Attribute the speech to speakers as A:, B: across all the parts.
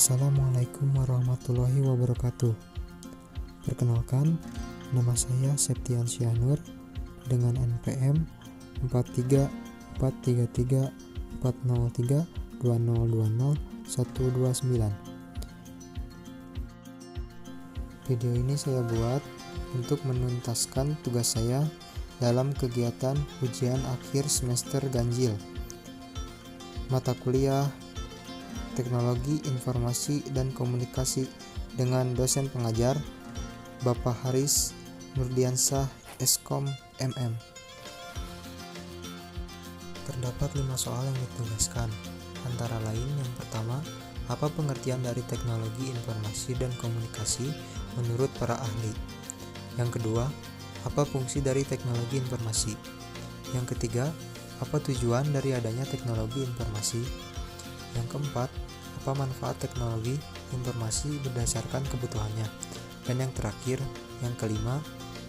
A: Assalamualaikum warahmatullahi wabarakatuh. Perkenalkan, nama saya Septian Syahnur dengan NPM 43434034032020 Video ini saya buat untuk menuntaskan tugas saya dalam kegiatan ujian akhir semester ganjil mata kuliah Teknologi Informasi dan Komunikasi dengan dosen pengajar Bapak Haris Nurdiansah Eskom MM. Terdapat 5 soal yang ditugaskan, antara lain yang pertama, apa pengertian dari teknologi informasi dan komunikasi menurut para ahli? Yang kedua, apa fungsi dari teknologi informasi? Yang ketiga, apa tujuan dari adanya teknologi informasi? Yang keempat, apa manfaat teknologi informasi berdasarkan kebutuhannya? Dan yang terakhir, yang kelima,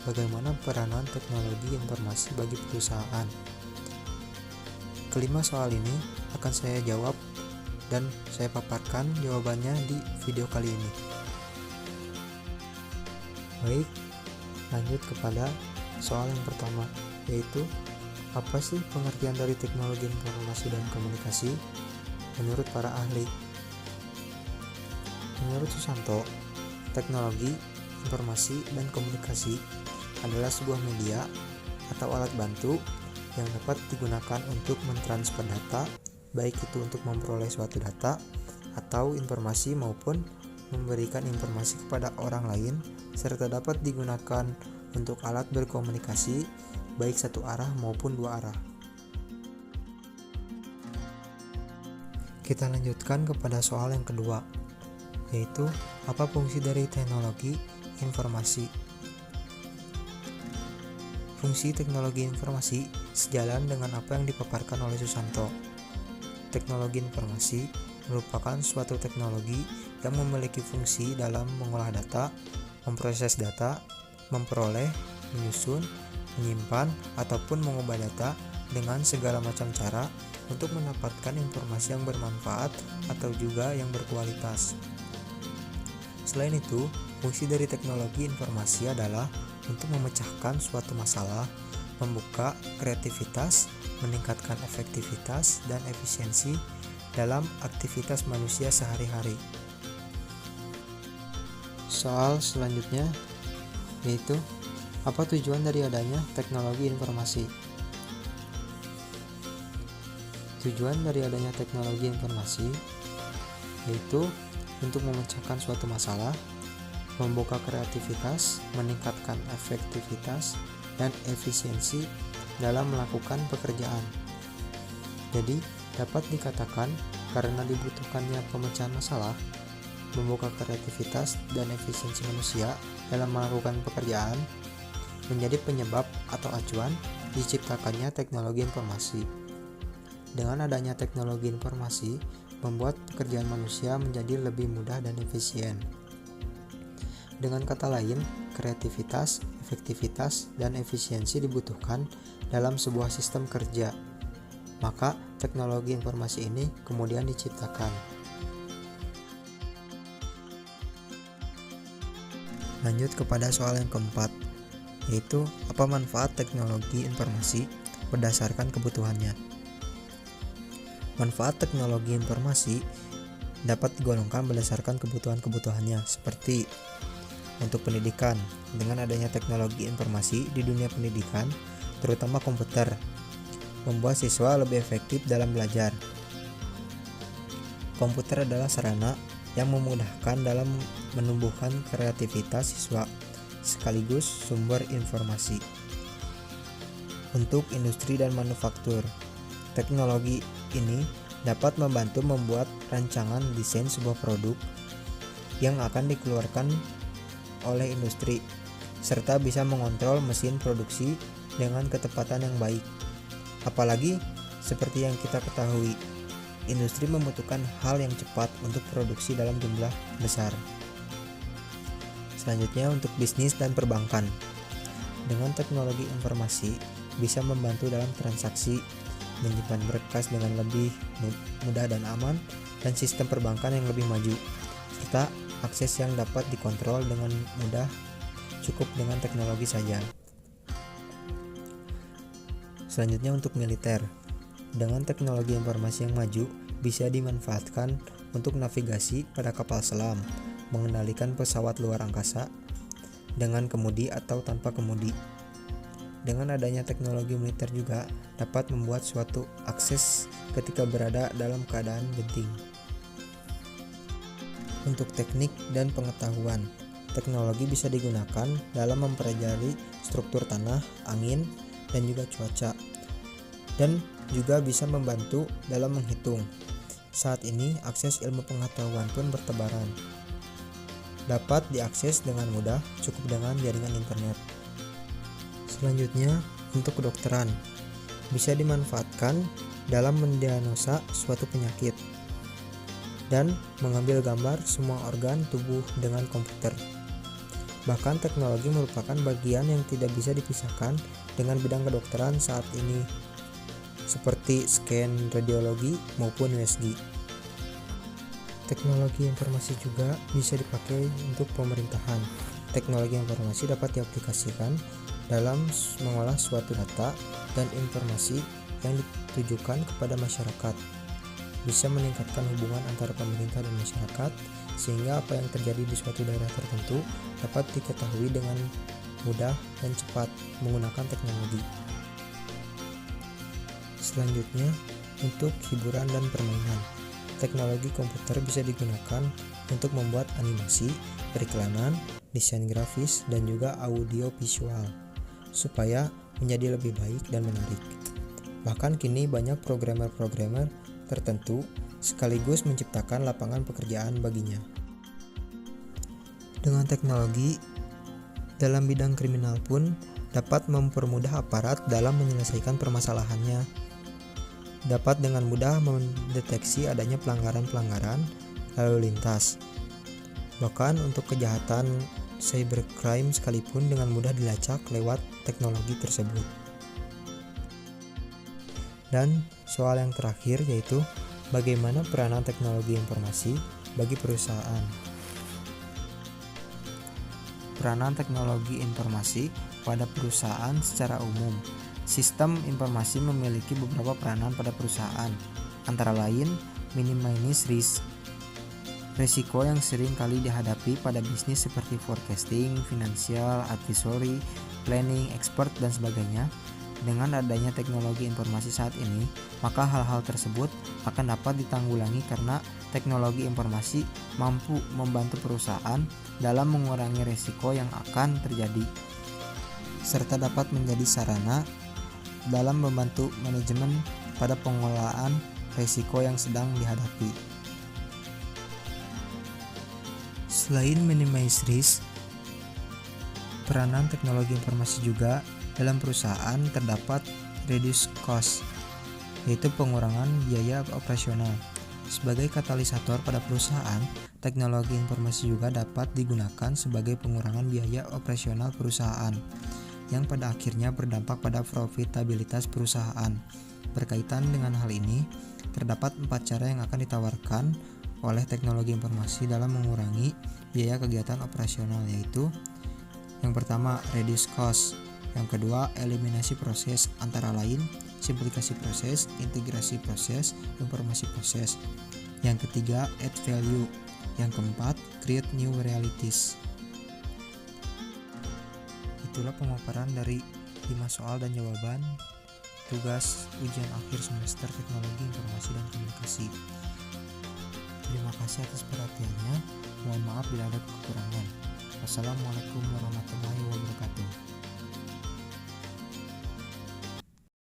A: bagaimana peranan teknologi informasi bagi perusahaan? Kelima soal ini akan saya jawab dan saya paparkan jawabannya di video kali ini. Baik, lanjut kepada soal yang pertama, yaitu apa sih pengertian dari teknologi informasi dan komunikasi menurut para ahli? Menurut Susanto, teknologi informasi dan komunikasi adalah sebuah media atau alat bantu yang dapat digunakan untuk mentransfer data, baik itu untuk memperoleh suatu data atau informasi maupun memberikan informasi kepada orang lain, serta dapat digunakan untuk alat berkomunikasi baik satu arah maupun dua arah. Kita lanjutkan kepada soal yang kedua, yaitu apa fungsi dari teknologi informasi? Fungsi teknologi informasi sejalan dengan apa yang dipaparkan oleh Susanto. Teknologi informasi merupakan suatu teknologi yang memiliki fungsi dalam mengolah data, memproses data, memperoleh, menyusun, menyimpan, ataupun mengubah data dengan segala macam cara untuk mendapatkan informasi yang bermanfaat atau juga yang berkualitas. Selain itu, fungsi dari teknologi informasi adalah untuk memecahkan suatu masalah, membuka kreativitas, meningkatkan efektivitas dan efisiensi dalam aktivitas manusia sehari-hari. Soal selanjutnya yaitu apa tujuan dari adanya teknologi informasi? Tujuan dari adanya teknologi informasi yaitu untuk memecahkan suatu masalah, membuka kreativitas, meningkatkan efektivitas dan efisiensi dalam melakukan pekerjaan. Jadi, dapat dikatakan karena dibutuhkannya pemecahan masalah, membuka kreativitas dan efisiensi manusia dalam melakukan pekerjaan menjadi penyebab atau acuan diciptakannya teknologi informasi. Dengan adanya teknologi informasi, membuat pekerjaan manusia menjadi lebih mudah dan efisien. Dengan kata lain, kreativitas, efektivitas, dan efisiensi dibutuhkan dalam sebuah sistem kerja. Maka, teknologi informasi ini kemudian diciptakan. Lanjut kepada soal yang keempat, yaitu apa manfaat teknologi informasi berdasarkan kebutuhannya. Manfaat teknologi informasi dapat digolongkan berdasarkan kebutuhan-kebutuhannya, seperti untuk pendidikan. Dengan adanya teknologi informasi di dunia pendidikan, terutama komputer, membuat siswa lebih efektif dalam belajar. Komputer adalah sarana yang memudahkan dalam menumbuhkan kreativitas siswa, sekaligus sumber informasi. Untuk industri dan manufaktur, teknologi ini dapat membantu membuat rancangan desain sebuah produk yang akan dikeluarkan oleh industri, serta bisa mengontrol mesin produksi dengan ketepatan yang baik. Apalagi seperti yang kita ketahui, industri membutuhkan hal yang cepat untuk produksi dalam jumlah besar. Selanjutnya untuk bisnis dan perbankan. Dengan teknologi informasi bisa membantu dalam transaksi, menyimpan berkas dengan lebih mudah dan aman, dan sistem perbankan yang lebih maju, serta akses yang dapat dikontrol dengan mudah cukup dengan teknologi saja. Selanjutnya untuk militer. Dengan teknologi informasi yang maju, bisa dimanfaatkan untuk navigasi pada kapal selam, mengendalikan pesawat luar angkasa dengan kemudi atau tanpa kemudi. Dengan adanya teknologi militer juga dapat membuat suatu akses ketika berada dalam keadaan genting. Untuk teknik dan pengetahuan, teknologi bisa digunakan dalam mempelajari struktur tanah, angin, dan juga cuaca, dan juga bisa membantu dalam menghitung. Saat ini, akses ilmu pengetahuan pun bertebaran. Dapat diakses dengan mudah cukup dengan jaringan internet. Selanjutnya, untuk kedokteran, bisa dimanfaatkan dalam mendiagnosa suatu penyakit dan mengambil gambar semua organ tubuh dengan komputer. Bahkan teknologi merupakan bagian yang tidak bisa dipisahkan dengan bidang kedokteran saat ini, seperti scan radiologi maupun USG. Teknologi informasi juga bisa dipakai untuk pemerintahan. Teknologi informasi dapat diaplikasikan dalam mengolah suatu data dan informasi yang ditujukan kepada masyarakat. Bisa meningkatkan hubungan antara pemerintah dan masyarakat, sehingga apa yang terjadi di suatu daerah tertentu dapat diketahui dengan mudah dan cepat menggunakan teknologi. Selanjutnya, untuk hiburan dan permainan. Teknologi komputer bisa digunakan untuk membuat animasi, periklanan, desain grafis, dan juga audio visual, supaya menjadi lebih baik dan menarik. Bahkan kini banyak programmer-programmer tertentu sekaligus menciptakan lapangan pekerjaan baginya. Dengan teknologi, dalam bidang kriminal pun dapat mempermudah aparat dalam menyelesaikan permasalahannya. Dapat dengan mudah mendeteksi adanya pelanggaran-pelanggaran lalu lintas. Bahkan untuk kejahatan cybercrime sekalipun dengan mudah dilacak lewat teknologi tersebut. Dan soal yang terakhir yaitu bagaimana peranan teknologi informasi bagi perusahaan. Peranan teknologi informasi pada perusahaan secara umum. Sistem informasi memiliki beberapa peranan pada perusahaan, antara lain minimize risk, risiko yang sering kali dihadapi pada bisnis seperti forecasting, financial, advisory, planning, expert, dan sebagainya. Dengan adanya teknologi informasi saat ini, maka hal-hal tersebut akan dapat ditanggulangi karena teknologi informasi mampu membantu perusahaan dalam mengurangi risiko yang akan terjadi, serta dapat menjadi sarana dalam membantu manajemen pada pengelolaan risiko yang sedang dihadapi. Selain minimize risk, peranan teknologi informasi juga dalam perusahaan terdapat reduce cost, yaitu pengurangan biaya operasional. Sebagai katalisator pada perusahaan, teknologi informasi juga dapat digunakan sebagai pengurangan biaya operasional perusahaan, yang pada akhirnya berdampak pada profitabilitas perusahaan. Berkaitan dengan hal ini, terdapat 4 cara yang akan ditawarkan oleh teknologi informasi dalam mengurangi biaya kegiatan operasional, yaitu yang pertama, reduce cost. Yang kedua, eliminasi proses, antara lain simplifikasi proses, integrasi proses, informasi proses. Yang ketiga, add value. Yang keempat, create new realities. Itulah pemaparan dari 5 soal dan jawaban tugas ujian akhir semester Teknologi Informasi dan Komunikasi. Terima kasih atas perhatiannya. Mohon maaf bila ada kekurangan. Wassalamualaikum warahmatullahi wabarakatuh.